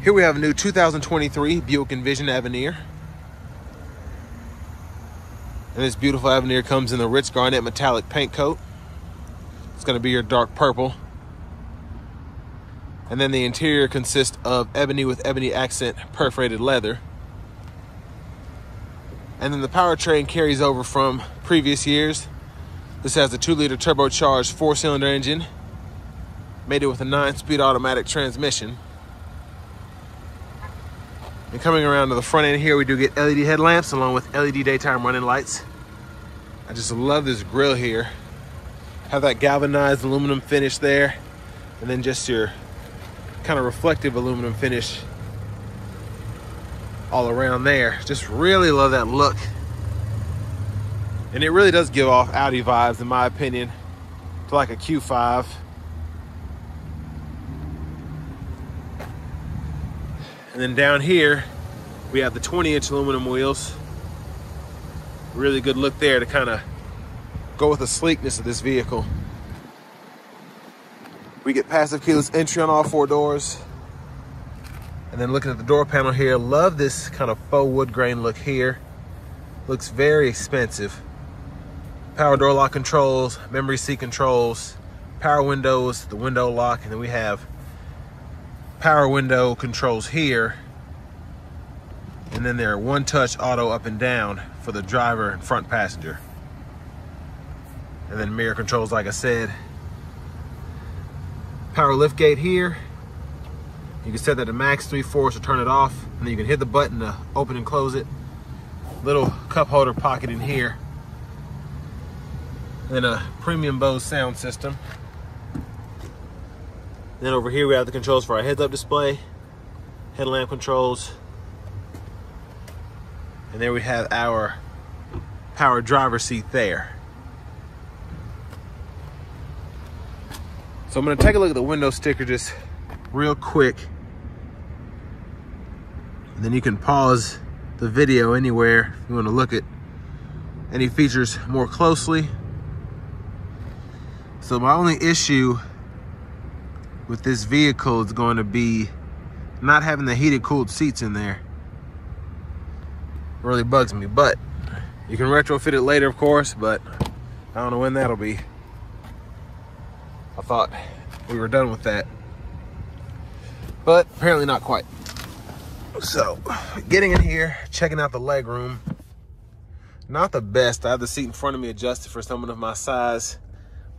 Here we have a new 2023 Buick Envision Avenir. And this beautiful Avenir comes in the rich garnet metallic paint coat. It's going to be your dark purple. And then the interior consists of ebony with ebony accent perforated leather. And then the powertrain carries over from previous years. This has a 2-liter turbocharged 4-cylinder engine, made it with a 9-speed automatic transmission. And coming around to the front end here, we do get LED headlamps along with LED daytime running lights. I just love this grille here. Have that galvanized aluminum finish there, and then just your kind of reflective aluminum finish all around there. Just really love that look. And it really does give off Audi vibes, in my opinion, to like a Q5. And then down here, we have the 20-inch aluminum wheels. Really good look there to kind of go with the sleekness of this vehicle. We get passive keyless entry on all 4 doors. And then looking at the door panel here, love this kind of faux wood grain look here. Looks very expensive. Power door lock controls, memory seat controls, power windows, the window lock, and then we have power window controls here. And then there are one-touch auto up and down for the driver and front passenger. And then mirror controls, like I said. Power lift gate here. You can set that to max 3/4 to turn it off. And then you can hit the button to open and close it. Little cup holder pocket in here. And then a premium Bose sound system. Then over here we have the controls for our heads-up display, headlamp controls, and there we have our power driver seat there. So I'm going to take a look at the window sticker just real quick, and then you can pause the video anywhere if you want to look at any features more closely. So my only issue with this vehicle is going to be not having the heated cooled seats in there. It really bugs me, but you can retrofit it later, of course, but I don't know when that'll be. I thought we were done with that, but apparently not quite. So getting in here, checking out the leg room, not the best. I have the seat in front of me adjusted for someone of my size,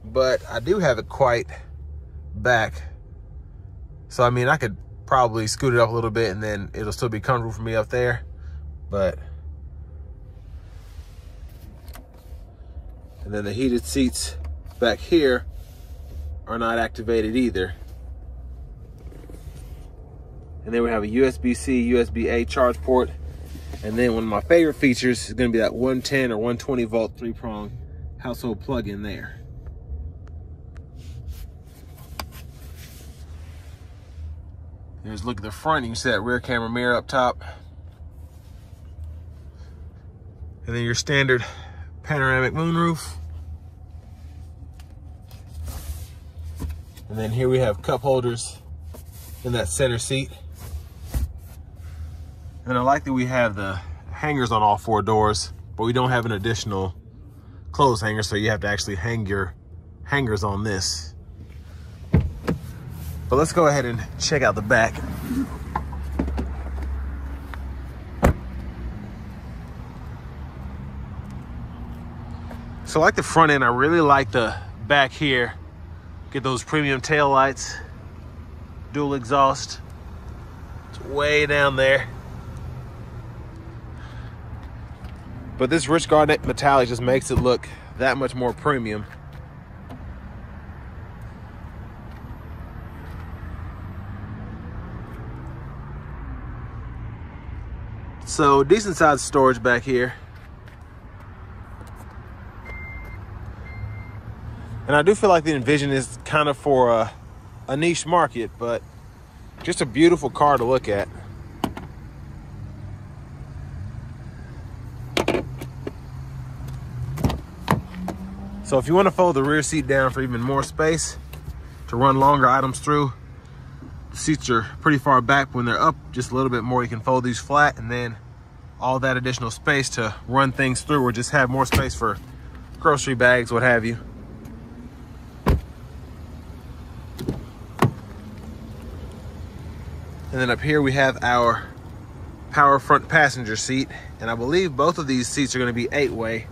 but I do have it quite back. So, I mean, I could probably scoot it up a little bit and then it'll still be comfortable for me up there. But, and then the heated seats back here are not activated either. And then we have a USB-C, USB-A charge port. And then one of my favorite features is gonna be that 110 or 120 volt 3-prong household plug-in there. There's a look at the front. You can see that rear camera mirror up top. And then your standard panoramic moonroof. And then here we have cup holders in that center seat. And I like that we have the hangers on all 4 doors, but we don't have an additional clothes hanger, so you have to actually hang your hangers on this. But let's go ahead and check out the back. So like the front end, I really like the back here. Get those premium tail lights, dual exhaust. It's way down there. But this rich garnet metallic just makes it look that much more premium. So decent sized storage back here. And I do feel like the Envision is kind of for a niche market, but just a beautiful car to look at. So if you want to fold the rear seat down for even more space to run longer items through, The seats are pretty far back. When they're up just a little bit more, you can fold these flat, and then all that additional space to run things through, or just have more space for grocery bags, what have you. And then up here we have our power front passenger seat, and I believe both of these seats are going to be 8-way.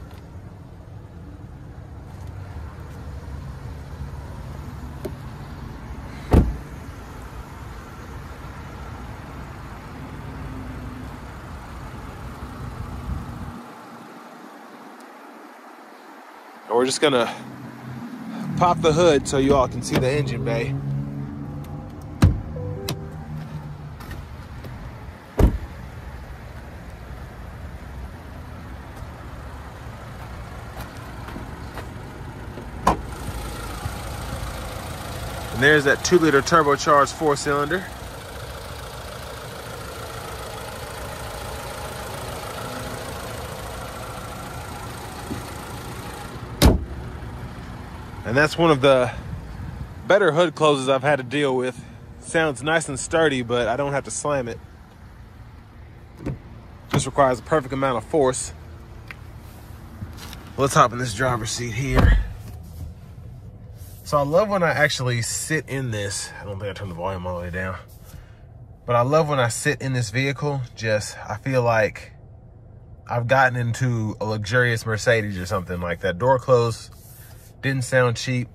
And we're just gonna pop the hood so you all can see the engine bay. And there's that 2-liter turbocharged 4-cylinder. And that's one of the better hood closes I've had to deal with. Sounds nice and sturdy, but I don't have to slam it. Just requires the perfect amount of force. Let's hop in this driver's seat here. So I love when I actually sit in this. I don't think I turned the volume all the way down. But I love when I sit in this vehicle. I feel like I've gotten into a luxurious Mercedes or something. Like that door close didn't sound cheap.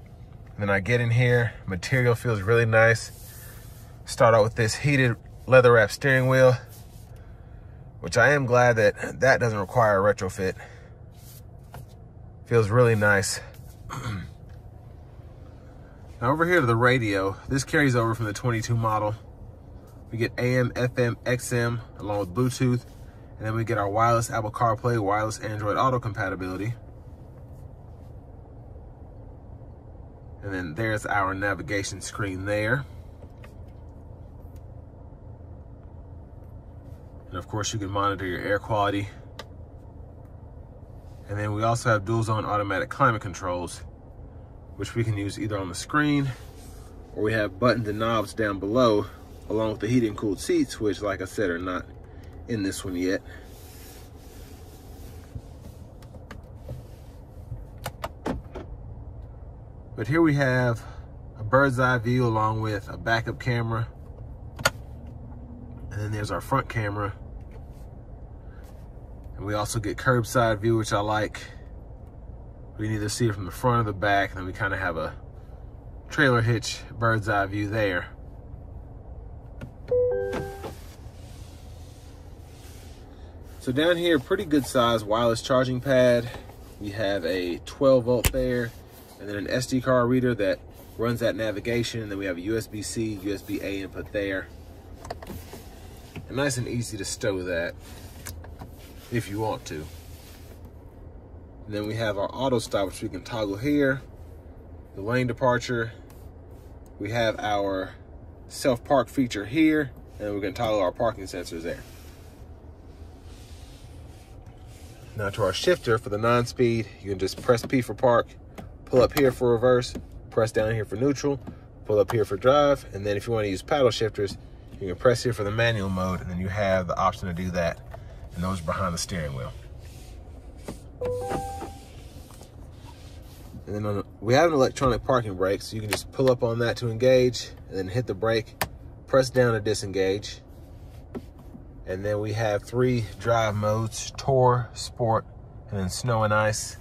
Then I get in here, material feels really nice. Start out with this heated leather wrap steering wheel, which I am glad that doesn't require a retrofit. Feels really nice. Now over here to the radio, this carries over from the 22 model. We get AM, FM, XM, along with Bluetooth, and then we get our wireless Apple CarPlay, wireless Android Auto compatibility. And then there's our navigation screen there. And of course you can monitor your air quality. And then we also have dual zone automatic climate controls, which we can use either on the screen, or we have buttons and knobs down below, along with the heated and cooled seats, which like I said are not in this one yet. But here we have a bird's eye view along with a backup camera. And then there's our front camera. And we also get curbside view, which I like. We can either see it from the front or the back, and then we kind of have a trailer hitch bird's eye view there. So down here, pretty good size wireless charging pad. We have a 12 volt there, and then an SD card reader that runs that navigation. And then we have a USB-C, USB-A input there. And nice and easy to stow that if you want to. And then we have our auto stop, which we can toggle here, the lane departure. We have our self-park feature here, and we can toggle our parking sensors there. Now to our shifter for the 9-speed, you can just press P for park, pull up here for reverse, press down here for neutral, pull up here for drive, and then if you want to use paddle shifters, you can press here for the manual mode, and then you have the option to do that, and those are behind the steering wheel. And then we have an electronic parking brake, so you can just pull up on that to engage, and then hit the brake, press down to disengage. And then we have 3 drive modes: Tour, Sport, and then Snow and Ice.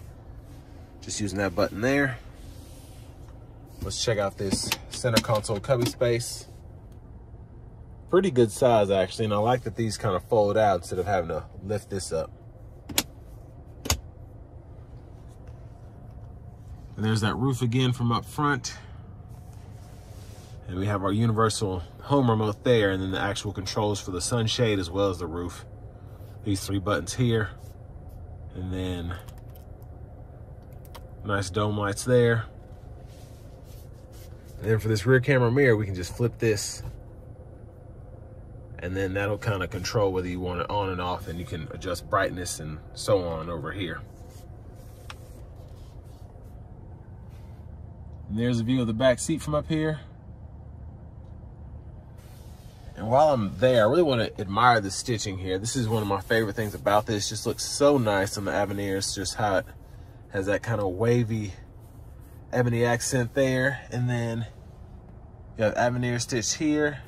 Just using that button there. Let's check out this center console cubby space. Pretty good size actually, and I like that these kind of fold out instead of having to lift this up. And there's that roof again from up front. And we have our universal home remote there, and then the actual controls for the sunshade as well as the roof. These 3 buttons here. And then nice dome lights there. And then for this rear camera mirror, we can just flip this. And then that'll kind of control whether you want it on and off, and you can adjust brightness and so on over here. And there's a view of the back seat from up here. And while I'm there, I really want to admire the stitching here. This is one of my favorite things about this. Just looks so nice on the Avenir. It's just how it has that kind of wavy ebony accent there. And then you have Avenir stitched here.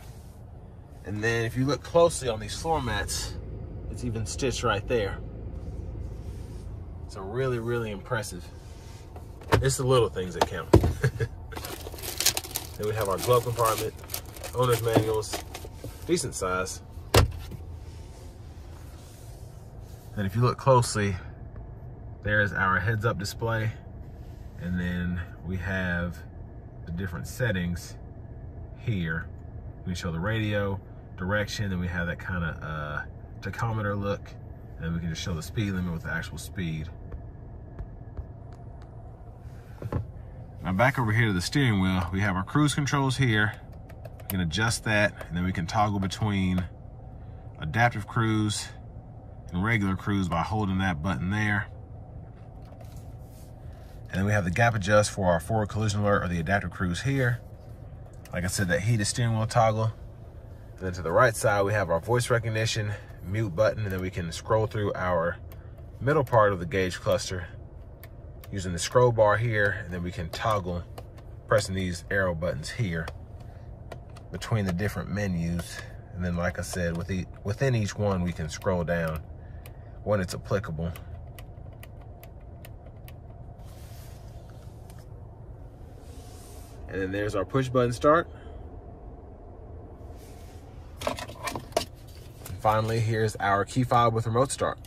And then if you look closely on these floor mats, it's even stitched right there. So really, really impressive. It's the little things that count. Then we have our glove compartment, owner's manuals, decent size. And if you look closely, there's our heads-up display. And then we have the different settings here. We show the radio, direction, then we have that kind of tachometer look, and we can just show the speed limit with the actual speed. Now back over here to the steering wheel, we have our cruise controls here. We can adjust that, and then we can toggle between adaptive cruise and regular cruise by holding that button there. And then we have the gap adjust for our forward collision alert or the adaptive cruise here. Like I said, that heated steering wheel toggle. And then to the right side, we have our voice recognition, mute button, and then we can scroll through our middle part of the gauge cluster using the scroll bar here, and then we can toggle pressing these arrow buttons here between the different menus. And then, like I said, within each one, we can scroll down when it's applicable. And then there's our push button start. And finally, here's our key fob with remote start.